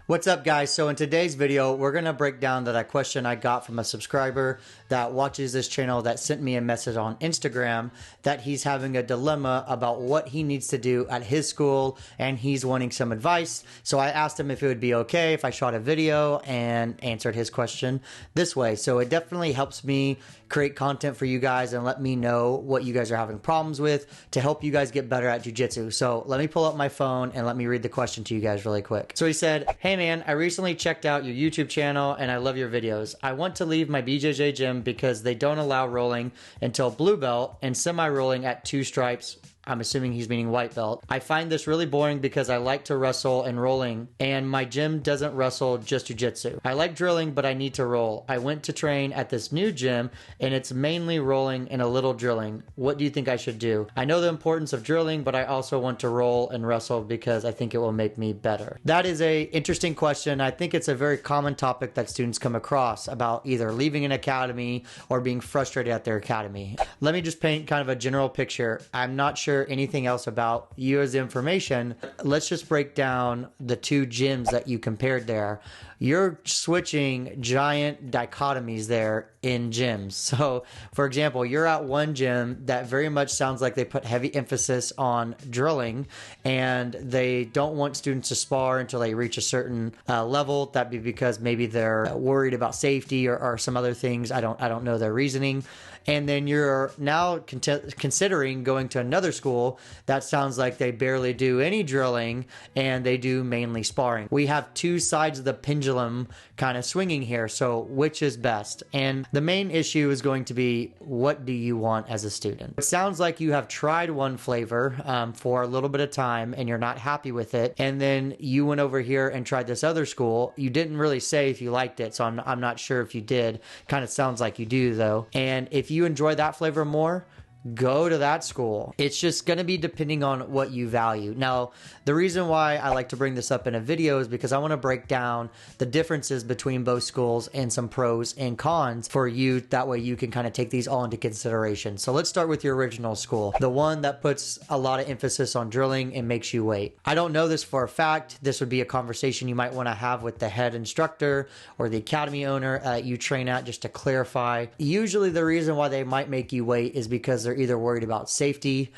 What's up, guys? So in today's video, we're going to break down that question I got from a subscriber that watches this channel that sent me a message on Instagram that he's having a dilemma about what he needs to do at his school and he's wanting some advice. So I asked him if it would be okay if I shot a video and answered his question this way. So it definitely helps me create content for you guys and let me know what you guys are having problems with to help you guys get better at jiu-jitsu. So let me pull up my phone and let me read the question to you guys really quick. So he said, "Hey man, I recently checked out your YouTube channel and I love your videos. I want to leave my BJJ gym because they don't allow rolling until blue belt and semi-rolling at 2 stripes. I'm assuming he's meaning white belt. I find this really boring because I like to wrestle and rolling, and my gym doesn't wrestle, just jiu-jitsu. I like drilling, but I need to roll. I went to train at this new gym, and it's mainly rolling and a little drilling. What do you think I should do? I know the importance of drilling, but I also want to roll and wrestle because I think it will make me better." That is a interesting question. I think it's a very common topic that students come across about either leaving an academy or being frustrated at their academy. Let me just paint kind of a general picture. I'm not sure anything else about you as information. Let's just break down the 2 gyms that you compared there. You're switching giant dichotomies there in gyms. So for example, you're at one gym that very much sounds like they put heavy emphasis on drilling and they don't want students to spar until they reach a certain level. That'd be because maybe they're worried about safety or some other things. I don't know their reasoning. And then you're now considering going to another school that sounds like they barely do any drilling and they do mainly sparring. We have 2 sides of the pendulum kind of swinging here. So which is best? And the main issue is going to be, what do you want as a student? It sounds like you have tried one flavor for a little bit of time and you're not happy with it. And then you went over here and tried this other school. You didn't really say if you liked it. So I'm not sure if you did. Kind of sounds like you do though. And if you enjoy that flavor more, go to that school. It's just going to be depending on what you value. Now, the reason why I like to bring this up in a video is because I want to break down the differences between both schools and some pros and cons for you. That way you can kind of take these all into consideration. So let's start with your original school, the one that puts a lot of emphasis on drilling and makes you wait. I don't know this for a fact. This would be a conversation you might want to have with the head instructor or the academy owner you train at, just to clarify. Usually the reason why they might make you wait is because they're either worried about safety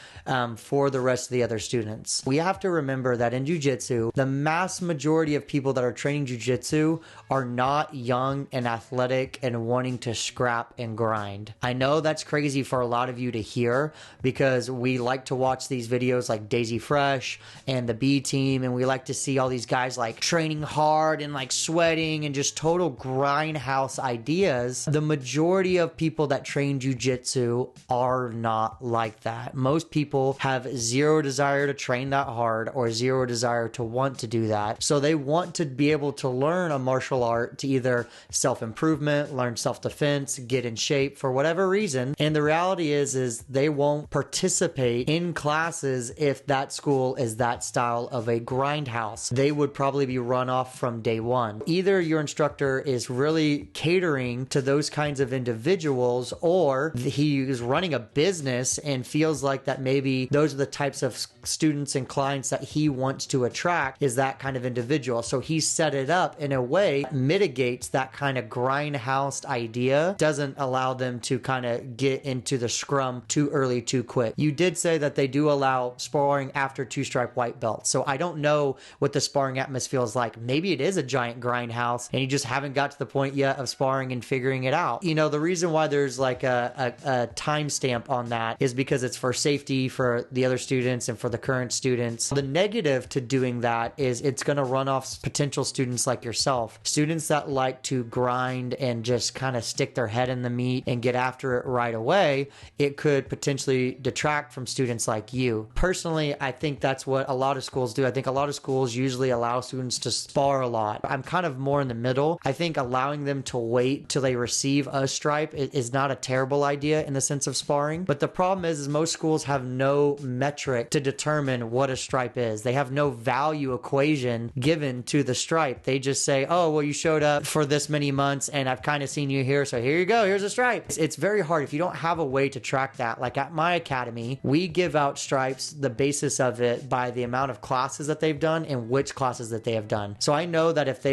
for the rest of the other students. We have to remember that in jiu-jitsu, the mass majority of people that are training jiu-jitsu are not young and athletic and wanting to scrap and grind. I know that's crazy for a lot of you to hear because we like to watch these videos like Daisy Fresh and the B team, and we like to see all these guys like training hard and like sweating and just total grindhouse ideas. The majority of people that train jiu-jitsu are not like that. Most people have zero desire to train that hard or zero desire to want to do that. So they want to be able to learn a martial art to either self-improvement, learn self-defense, get in shape for whatever reason. And the reality is they won't participate in classes if that school is that style of a grindhouse. They would probably be run off from day one. Either your instructor is really catering to those kinds of individuals, or he is running a business and feels like that maybe those are the types of students and clients that he wants to attract, is that kind of individual. So he set it up in a way that mitigates that kind of grindhouse idea, doesn't allow them to kind of get into the scrum too early, too quick. You did say that they do allow sparring after 2-stripe white belt. So I don't know what the sparring atmosphere is like. Maybe it is a giant grindhouse and you just haven't got to the point yet of sparring and figuring it out. You know, the reason why there's like a timestamp on that is because it's for safety for the other students and for the current students. The negative to doing that is it's going to run off potential students like yourself, students that like to grind and just kind of stick their head in the meat and get after it right away. It could potentially detract from students like you. Personally, I think that's what a lot of schools do. I think a lot of schools usually allow students to spar a lot. I'm kind of more in the middle. I think allowing them to wait till they receive a stripe is not a terrible idea in the sense of sparring. But the problem is most schools have no metric to determine what a stripe is. They have no value equation given to the stripe. They just say, oh, well, you showed up for this many months and I've kind of seen you here, so here you go, here's a stripe. It's very hard if you don't have a way to track that. Like at my academy, we give out stripes, the basis of it, by the amount of classes that they've done and which classes that they have done. So I know that if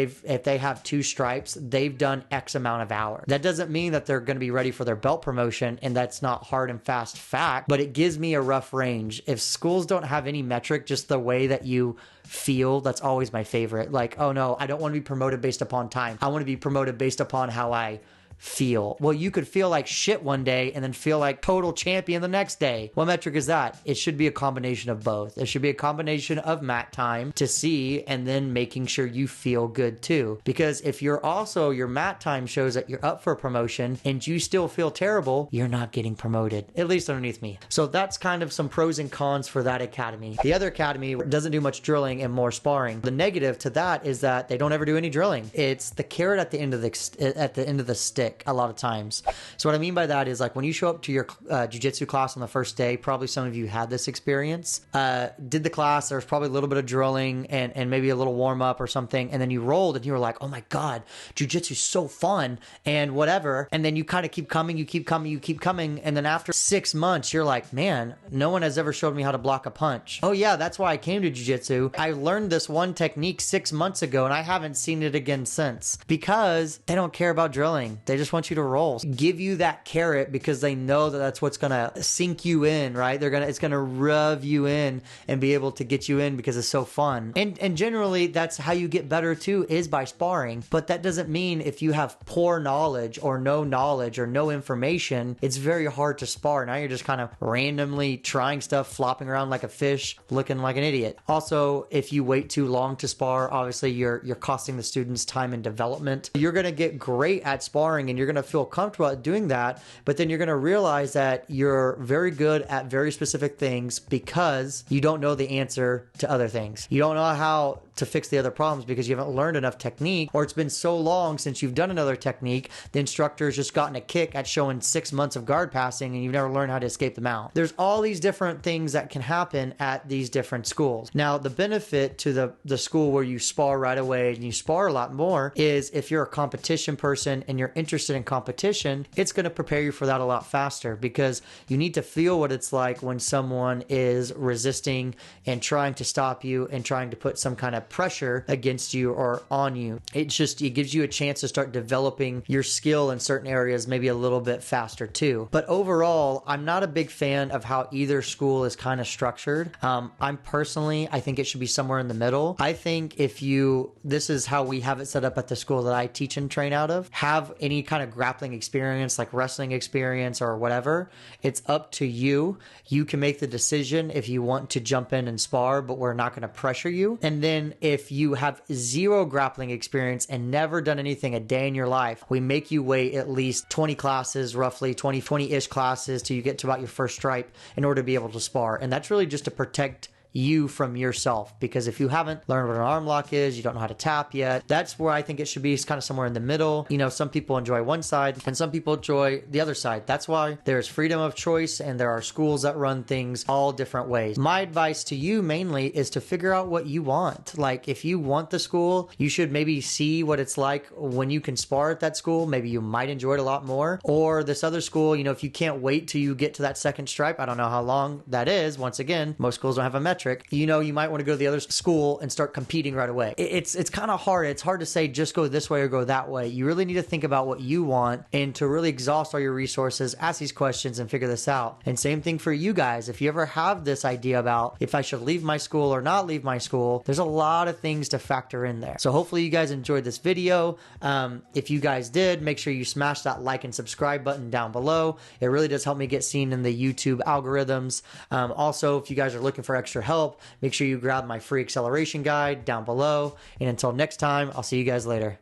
they have 2 stripes, they've done X amount of hours. That doesn't mean that they're going to be ready for their belt promotion, and that's not hard and fast fact, but it gives me a rough range. If schools don't have any metric, just the way that you feel, that's always my favorite. Like, oh no, I don't want to be promoted based upon time. I want to be promoted based upon how I feel. Well, you could feel like shit one day and then feel like total champion the next day. What metric is that? It should be a combination of both. It should be a combination of mat time to see and then making sure you feel good too. Because if you're also, your mat time shows that you're up for promotion and you still feel terrible, you're not getting promoted, at least underneath me. So that's kind of some pros and cons for that academy. The other academy doesn't do much drilling and more sparring. The negative to that is that they don't ever do any drilling. It's the carrot at the end of the stick a lot of times. So what I mean by that is, like, when you show up to your jiu-jitsu class on the first day, probably some of you had this experience, did the class, there was probably a little bit of drilling and maybe a little warm up or something, and then you rolled and you were like, oh my God, jiu-jitsu is so fun and whatever, and then you kind of keep coming, and then after 6 months, you're like, man, no one has ever showed me how to block a punch. Oh yeah, that's why I came to jiu-jitsu. I learned this one technique 6 months ago and I haven't seen it again since, because they don't care about drilling. They just want you to roll. Give you that carrot because they know that that's what's going to sink you in, right? It's going to rub you in and be able to get you in because it's so fun. And generally that's how you get better too, is by sparring. But that doesn't mean if you have poor knowledge or no information, it's very hard to spar. Now you're just kind of randomly trying stuff, flopping around like a fish, looking like an idiot. Also, if you wait too long to spar, obviously you're costing the students time and development. You're going to get great at sparring and you're going to feel comfortable at doing that, but then you're going to realize that you're very good at very specific things because you don't know the answer to other things. You don't know how to fix the other problems because you haven't learned enough technique, or it's been so long since you've done another technique, the instructor's just gotten a kick at showing 6 months of guard passing and you've never learned how to escape the mount. There's all these different things that can happen at these different schools. Now, the benefit to the school where you spar right away and you spar a lot more is if you're a competition person and you're interested in competition, it's going to prepare you for that a lot faster, because you need to feel what it's like when someone is resisting and trying to stop you and trying to put some kind of pressure against you or on you. It gives you a chance to start developing your skill in certain areas maybe a little bit faster too. But overall, I'm not a big fan of how either school is kind of structured. I think it should be somewhere in the middle. I think this is how we have it set up at the school that I teach and train out of, have any kind of grappling experience, like wrestling experience or whatever, it's up to you. You can make the decision if you want to jump in and spar, but we're not going to pressure you. And then if you have zero grappling experience and never done anything a day in your life, we make you wait at least 20 classes, roughly 20-ish classes till you get to about your first stripe in order to be able to spar. And that's really just to protect you from yourself, because if you haven't learned what an arm lock is, you don't know how to tap yet, that's where I think it should be. It's kind of somewhere in the middle. You know, some people enjoy one side and some people enjoy the other side. That's why there's freedom of choice and there are schools that run things all different ways. My advice to you mainly is to figure out what you want. Like, if you want the school, you should maybe see what it's like when you can spar at that school. Maybe you might enjoy it a lot more. Or this other school, you know, if you can't wait till you get to that second stripe, I don't know how long that is. Once again, most schools don't have a metric. You know, you might want to go to the other school and start competing right away. It's kind of hard. It's hard to say just go this way or go that way. You really need to think about what you want and to really exhaust all your resources, ask these questions and figure this out. And same thing for you guys. If you ever have this idea about if I should leave my school or not leave my school, there's a lot of things to factor in there. So hopefully you guys enjoyed this video. If you guys did, make sure you smash that like and subscribe button down below. It really does help me get seen in the YouTube algorithms. Also, if you guys are looking for extra help, make sure you grab my free acceleration guide down below. And until next time, I'll see you guys later.